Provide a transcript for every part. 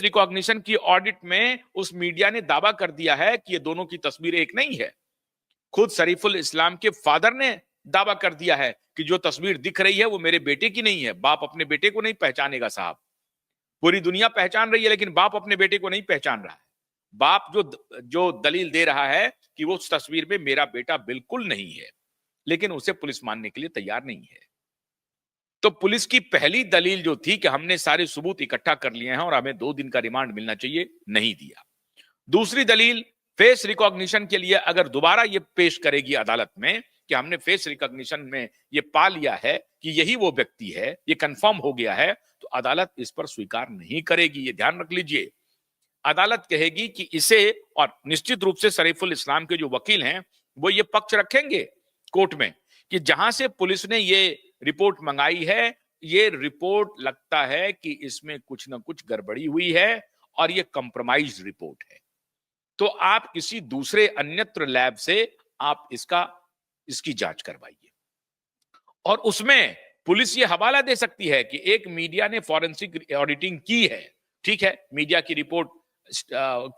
Recognition की audit में उस मीडिया ने दावा कर दिया है कि ये दोनों की तस्वीर एक नहीं है। खुद शरीफुल इस्लाम के फादर ने दावा कर दिया है कि जो तस्वीर दिख रही है वो मेरे बेटे की नहीं है। बाप अपने बेटे को नहीं पहचानेगा साहब। पूरी दुनिया पहचान रही है लेकिन बाप अपने बेटे को नहीं पहचान रहा है। बाप जो जो दलील दे रहा है कि वो उस तस्वीर में मेरा बेटा बिल्कुल नहीं है, लेकिन उसे पुलिस मानने के लिए तैयार नहीं है। तो पुलिस की पहली दलील जो थी कि हमने सारे सबूत इकट्ठा कर लिए हैं और हमें 2 दिन का रिमांड मिलना चाहिए, नहीं दिया। दूसरी दलील, फेस रिकॉग्निशन के लिए अगर दोबारा ये पेश करेगी अदालत में कि हमने फेस रिकॉग्निशन में ये पा लिया है कि यही वो व्यक्ति है, ये कंफर्म हो गया है, तो अदालत इस पर स्वीकार नहीं करेगी। ये ध्यान रख लीजिए। अदालत कहेगी कि इसे, और निश्चित रूप से शरीफुल इस्लाम के जो वकील हैं वो ये पक्ष रखेंगे कोर्ट में कि जहां से पुलिस ने ये रिपोर्ट मंगाई है, ये रिपोर्ट लगता है कि इसमें कुछ ना कुछ गड़बड़ी हुई है और ये कंप्रोमाइज रिपोर्ट है। तो आप किसी दूसरे अन्यत्र लैब से आप इसकी जांच करवाइए। और उसमें पुलिस ये हवाला दे सकती है कि एक मीडिया ने फॉरेंसिक ऑडिटिंग की है, ठीक है, मीडिया की रिपोर्ट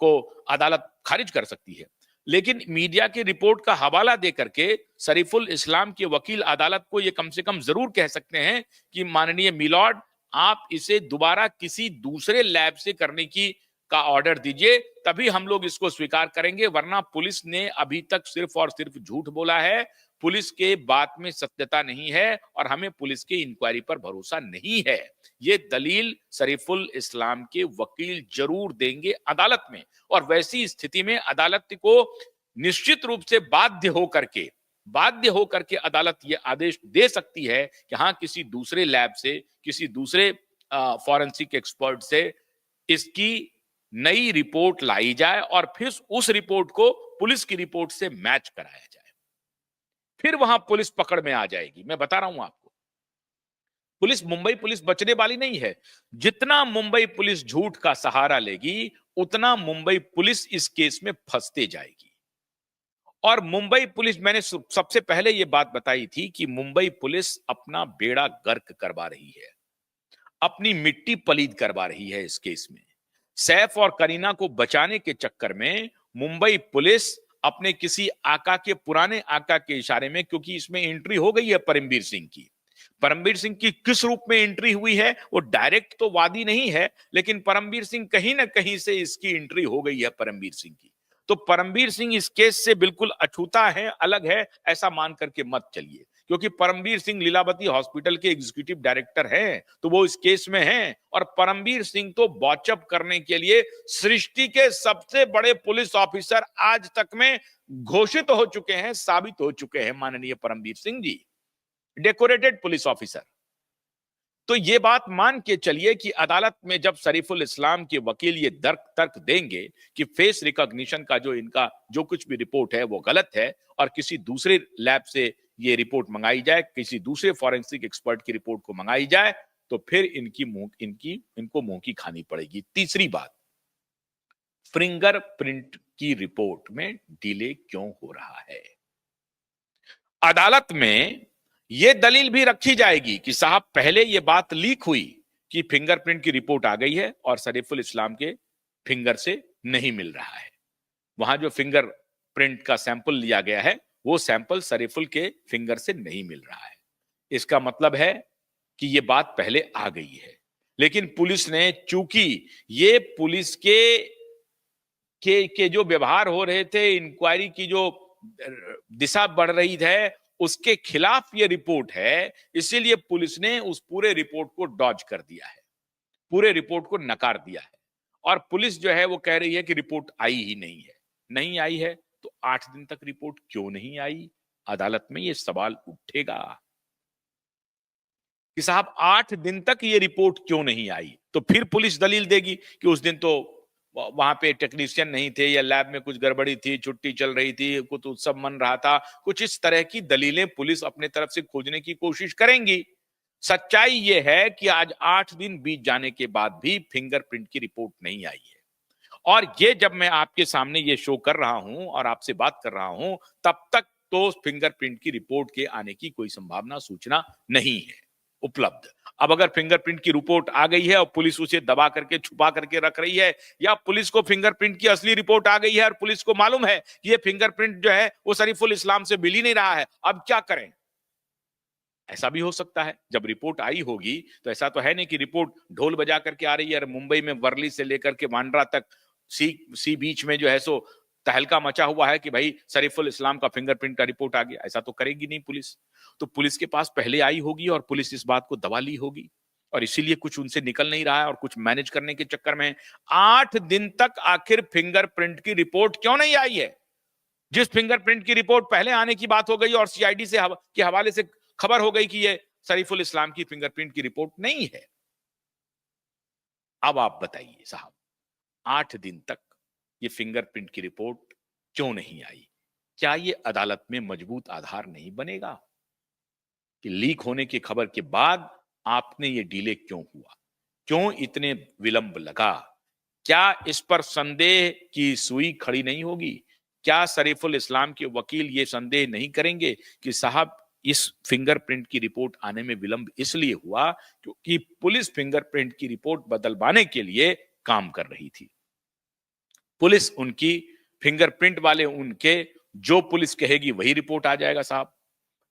को अदालत खारिज कर सकती है, लेकिन मीडिया की रिपोर्ट का हवाला दे करके शरीफुल इस्लाम के वकील अदालत को यह कम से कम जरूर कह सकते हैं कि माननीय मिलॉर्ड, आप इसे दोबारा किसी दूसरे लैब से करने की का ऑर्डर दीजिए, तभी हम लोग इसको स्वीकार करेंगे, वरना पुलिस ने अभी तक सिर्फ और सिर्फ झूठ बोला है। पुलिस के बात में सत्यता नहीं है और हमें पुलिस की इंक्वायरी पर भरोसा नहीं है। ये दलील शरीफुल इस्लाम के वकील जरूर देंगे अदालत में, और वैसी स्थिति में अदालत को निश्चित रूप से बाध्य होकर के अदालत ये आदेश दे सकती है कि हाँ, किसी दूसरे लैब से, किसी दूसरे फॉरेंसिक एक्सपर्ट से इसकी नई रिपोर्ट लाई जाए और फिर उस रिपोर्ट को पुलिस की रिपोर्ट से मैच कराया जाए। फिर वहां पुलिस पकड़ में आ जाएगी। मैं बता रहा हूं आपको, मुंबई पुलिस बचने वाली नहीं है। जितना मुंबई पुलिस झूठ का सहारा लेगी, उतना मुंबई पुलिस इस केस में फंसते जाएगी। और मुंबई पुलिस, मैंने सबसे पहले यह बात बताई थी कि मुंबई पुलिस अपना बेड़ा गर्क करवा रही है, अपनी मिट्टी पलीद करवा रही है इस केस में। सैफ और करीना को बचाने के चक्कर में मुंबई पुलिस अपने किसी आका के, पुराने आका के इशारे में, क्योंकि इसमें एंट्री हो गई है परमबीर सिंह की। परमबीर सिंह की किस रूप में एंट्री हुई है, वो डायरेक्ट तो वादी नहीं है, लेकिन परमबीर सिंह कहीं ना कहीं से इसकी एंट्री हो गई है परमबीर सिंह की। तो परमबीर सिंह इस केस से बिल्कुल अछूता है, अलग है, ऐसा मान करके मत चलिए, क्योंकि परमबीर सिंह लीलावती हॉस्पिटल के एग्जीक्यूटिव डायरेक्टर हैं, तो वो इस केस में हैं। और परमबीर सिंह तो वॉचअप करने के लिए सृष्टि के सबसे बड़े पुलिस ऑफिसर आज तक में घोषित हो चुके हैं, साबित हो चुके हैं माननीय Parambir Singh ji, decorated police officer. तो ये बात मान के चलिए कि अदालत में जब शरीफुल इस्लाम के वकील ये तर्क देंगे कि फेस रिकॉग्निशन का जो इनका जो कुछ भी रिपोर्ट है वो गलत है और किसी दूसरे लैब से ये रिपोर्ट मंगाई जाए, किसी दूसरे फॉरेंसिक एक्सपर्ट की रिपोर्ट को मंगाई जाए, तो फिर इनको मुंह की खानी पड़ेगी। तीसरी बात, फिंगरप्रिंट की रिपोर्ट में डिले क्यों हो रहा है? अदालत में यह दलील भी रखी जाएगी कि साहब, पहले यह बात लीक हुई कि फिंगरप्रिंट की रिपोर्ट आ गई है और शरीफुल इस्लाम के फिंगर से नहीं मिल रहा है। वहां जो फिंगरप्रिंट का सैंपल लिया गया है वो सैंपल शरीफुल के फिंगर से नहीं मिल रहा है। इसका मतलब है कि यह बात पहले आ गई है, लेकिन पुलिस ने, चूंकि ये पुलिस के जो व्यवहार हो रहे थे, इंक्वायरी की जो दिशा बढ़ रही है, उसके खिलाफ ये रिपोर्ट है, इसीलिए पुलिस ने उस पूरे रिपोर्ट को डॉज कर दिया है, पूरे रिपोर्ट को नकार दिया है। और पुलिस जो है वो कह रही है कि रिपोर्ट आई ही नहीं है। नहीं आई है तो 8 दिन तक रिपोर्ट क्यों नहीं आई? अदालत में ये सवाल उठेगा कि साहब 8 दिन तक ये रिपोर्ट क्यों नहीं आई। तो फिर पुलिस दलील देगी कि उस दिन तो वहां पे टेक्नीशियन नहीं थे या लैब में कुछ गड़बड़ी थी, छुट्टी चल रही थी, कुछ उत्सव मन रहा था, कुछ इस तरह की दलीलें पुलिस अपने तरफ से खोजने की कोशिश करेंगी। सच्चाई यह है कि आज 8 दिन बीत जाने के बाद भी फिंगरप्रिंट की रिपोर्ट नहीं आई है। और ये जब मैं आपके सामने ये शो कर रहा हूं और आपसे बात कर रहा हूं, तब तक तो फिंगरप्रिंट की रिपोर्ट के आने की कोई संभावना, सूचना नहीं है उपलब्ध। अब अगर फिंगरप्रिंट की रिपोर्ट आ गई है और पुलिस उसे दबा करके छुपा करके रख रही है, या पुलिस को फिंगरप्रिंट की असली रिपोर्ट आ गई है और पुलिस को मालूम है कि ये फिंगरप्रिंट जो है वो शरीफुल इस्लाम से मिल ही नहीं रहा है, अब क्या करें? ऐसा भी हो सकता है। जब रिपोर्ट आई होगी तो ऐसा तो है नहीं कि रिपोर्ट ढोल बजा करके आ रही है, मुंबई में वर्ली से लेकर के बांद्रा तक सी बीच में जो है सो तहलका मचा हुआ है कि भाई शरीफुल इस्लाम का फिंगरप्रिंट का रिपोर्ट आ गया। ऐसा तो करेगी नहीं पुलिस। तो पुलिस के पास पहले आई होगी और पुलिस इस बात को दबा ली होगी, और इसीलिए कुछ उनसे निकल नहीं रहा है और कुछ मैनेज करने के चक्कर में 8 दिन तक आखिर फिंगरप्रिंट की रिपोर्ट क्यों नहीं आई है? जिस फिंगरप्रिंट की रिपोर्ट पहले आने की बात हो गई और सीआईडी के हवाले से खबर हो गई कि ये शरीफुल इस्लाम की फिंगरप्रिंट की रिपोर्ट नहीं है। अब आप बताइए साहब, 8 दिन तक ये फिंगरप्रिंट की रिपोर्ट क्यों नहीं आई? क्या ये अदालत में मजबूत आधार नहीं बनेगा कि लीक होने की खबर के बाद आपने ये डिले क्यों हुआ? क्यों इतने विलंब लगा? क्या इस पर संदेह की सुई खड़ी नहीं होगी? क्या शरीफुल इस्लाम के वकील ये संदेह नहीं करेंगे कि साहब इस फिंगरप्रिंट की रिपोर्ट आने में विलंब इसलिए हुआ क्योंकि पुलिस फिंगरप्रिंट की रिपोर्ट बदलवाने के लिए काम कर रही थी। पुलिस उनकी, फिंगरप्रिंट वाले उनके, जो पुलिस कहेगी वही रिपोर्ट आ जाएगा साहब।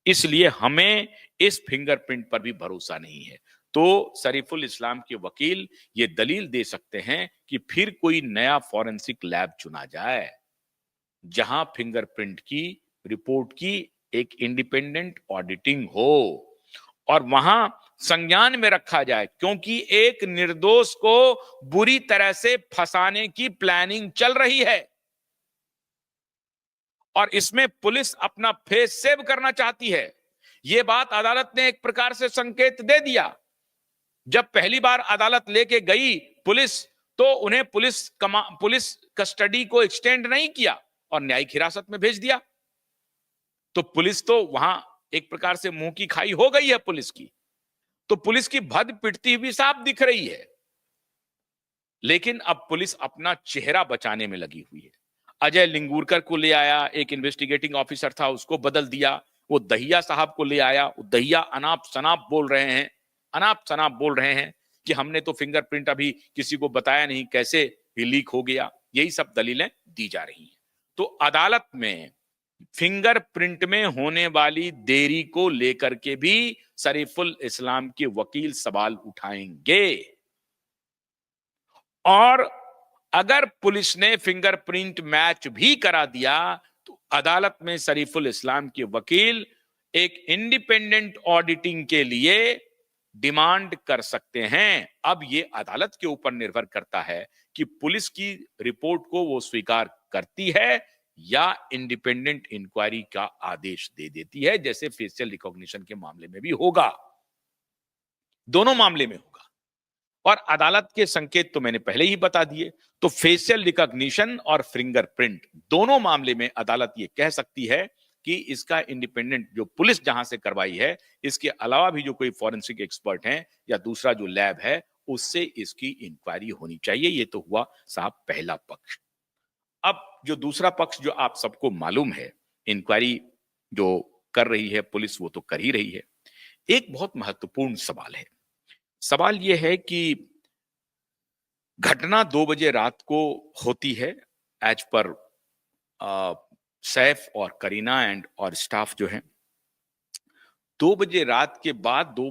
इसलिए हमें इस फिंगरप्रिंट पर भी भरोसा नहीं है। तो शरीफुल इस्लाम के वकील ये दलील दे सकते हैं कि फिर कोई नया फॉरेंसिक लैब चुना जाए जहां फिंगरप्रिंट की रिपोर्ट की एक इंडिपेंडेंट ऑडिटिंग हो और वहां संज्ञान में रखा जाए, क्योंकि एक निर्दोष को बुरी तरह से फंसाने की प्लानिंग चल रही है और इसमें पुलिस अपना फेस सेव करना चाहती है। यह बात अदालत ने एक प्रकार से संकेत दे दिया। जब पहली बार अदालत लेके गई पुलिस, तो उन्हें पुलिस कस्टडी को एक्सटेंड नहीं किया और न्यायिक हिरासत में भेज दिया। तो पुलिस तो वहां एक प्रकार से मुंह की खाई हो गई है पुलिस की। तो पुलिस की भद पिटती हुई साफ दिख रही है, लेकिन अब पुलिस अपना चेहरा बचाने में लगी हुई है। अजय लिंगूरकर को ले आया, एक इन्वेस्टिगेटिंग ऑफिसर था, उसको बदल दिया। वो दहिया साहब को ले आया, वो दहिया अनाप शनाप बोल रहे हैं, अनाप शनाप बोल रहे हैं कि हमने तो फिंगरप्रिंट अभी किसी को बताया नहीं, कैसे ही लीक हो गया। यही सब दलीलें दी जा रही हैं। तो अदालत में फिंगरप्रिंट में होने वाली देरी को लेकर के भी शरीफुल इस्लाम के वकील सवाल उठाएंगे, और अगर पुलिस ने फिंगरप्रिंट मैच भी करा दिया तो अदालत में शरीफुल इस्लाम के वकील एक इंडिपेंडेंट ऑडिटिंग के लिए डिमांड कर सकते हैं। अब ये अदालत के ऊपर निर्भर करता है कि पुलिस की रिपोर्ट को वो स्वीकार करती है या इंडिपेंडेंट इंक्वायरी का आदेश दे देती है, जैसे फेशियल रिकॉग्निशन के मामले में भी होगा। दोनों मामले में होगा। और अदालत के संकेत तो मैंने पहले ही बता दिए। तो फेशियल रिकॉग्निशन और फिंगरप्रिंट दोनों मामले में अदालत ये कह सकती है कि इसका इंडिपेंडेंट जो पुलिस जहां से करवाई है, इसके अलावा भी जो कोई फॉरेंसिक एक्सपर्ट हैं या दूसरा जो लैब है, उससे इसकी इंक्वायरी होनी चाहिए। ये तो हुआ साहब पहला पक्ष। अब जो दूसरा पक्ष जो आप सबको मालूम है, इंक्वायरी जो कर रही है पुलिस, वो तो कर ही रही है। एक बहुत महत्वपूर्ण सवाल है। सवाल यह है कि घटना 2 बजे रात को होती है, एज पर सैफ और करीना एंड और स्टाफ जो है 2 बजे रात के बाद 2